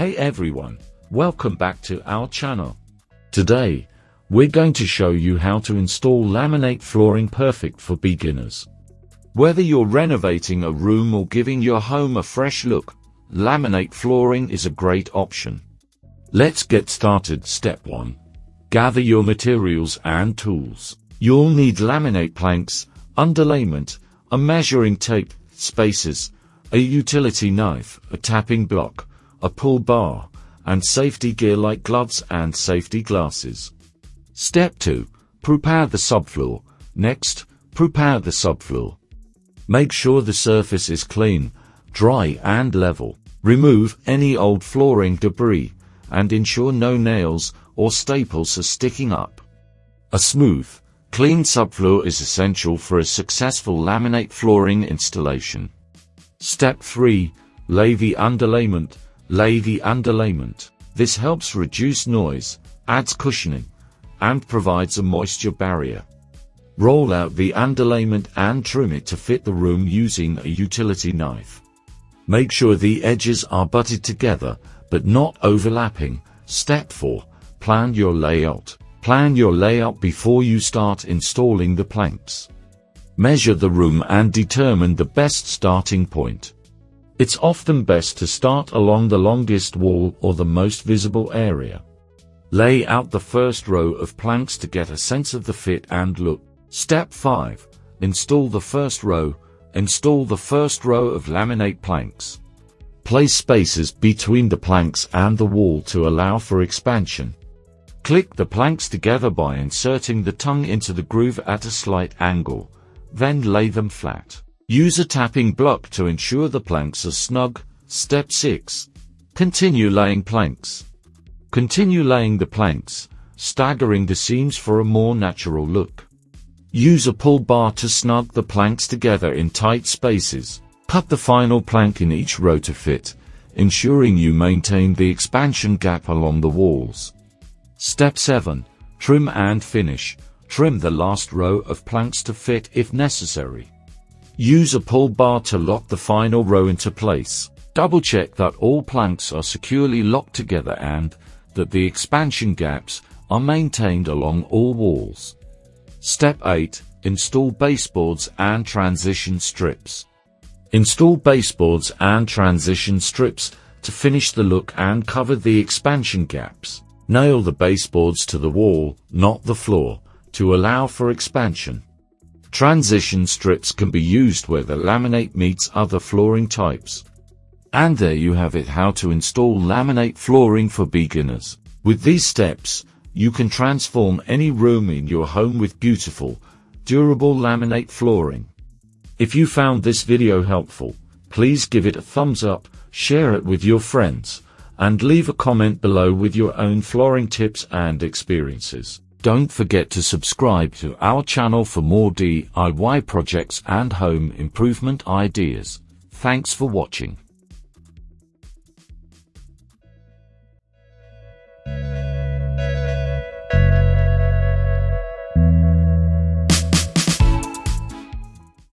Hey everyone, welcome back to our channel. Today, we're going to show you how to install laminate flooring perfect for beginners. Whether you're renovating a room or giving your home a fresh look, laminate flooring is a great option. Let's get started. Step 1. Gather your materials and tools. You'll need laminate planks, underlayment, a measuring tape, spacers, a utility knife, a tapping block, a pull bar, and safety gear like gloves and safety glasses. Step 2. Prepare the subfloor. Next, prepare the subfloor. Make sure the surface is clean, dry and level. Remove any old flooring debris, and ensure no nails or staples are sticking up. A smooth, clean subfloor is essential for a successful laminate flooring installation. Step 3. Lay the underlayment. Lay the underlayment. This helps reduce noise, adds cushioning, and provides a moisture barrier. Roll out the underlayment and trim it to fit the room using a utility knife. Make sure the edges are butted together, but not overlapping. Step 4. Plan your layout. Plan your layout before you start installing the planks. Measure the room and determine the best starting point. It's often best to start along the longest wall or the most visible area. Lay out the first row of planks to get a sense of the fit and look. Step 5. Install the first row. Install the first row of laminate planks. Place spacers between the planks and the wall to allow for expansion. Click the planks together by inserting the tongue into the groove at a slight angle. Then lay them flat. Use a tapping block to ensure the planks are snug. Step 6. Continue laying planks. Continue laying the planks, staggering the seams for a more natural look. Use a pull bar to snug the planks together in tight spaces. Cut the final plank in each row to fit, ensuring you maintain the expansion gap along the walls. Step 7. Trim and finish. Trim the last row of planks to fit if necessary. Use a pull bar to lock the final row into place. Double-check that all planks are securely locked together and that the expansion gaps are maintained along all walls. Step 8. Install baseboards and transition strips. Install baseboards and transition strips to finish the look and cover the expansion gaps. Nail the baseboards to the wall, not the floor, to allow for expansion. Transition strips can be used where the laminate meets other flooring types. And there you have it, how to install laminate flooring for beginners. With these steps, you can transform any room in your home with beautiful, durable laminate flooring. If you found this video helpful, please give it a thumbs up, share it with your friends, and leave a comment below with your own flooring tips and experiences. Don't forget to subscribe to our channel for more DIY projects and home improvement ideas. Thanks for watching.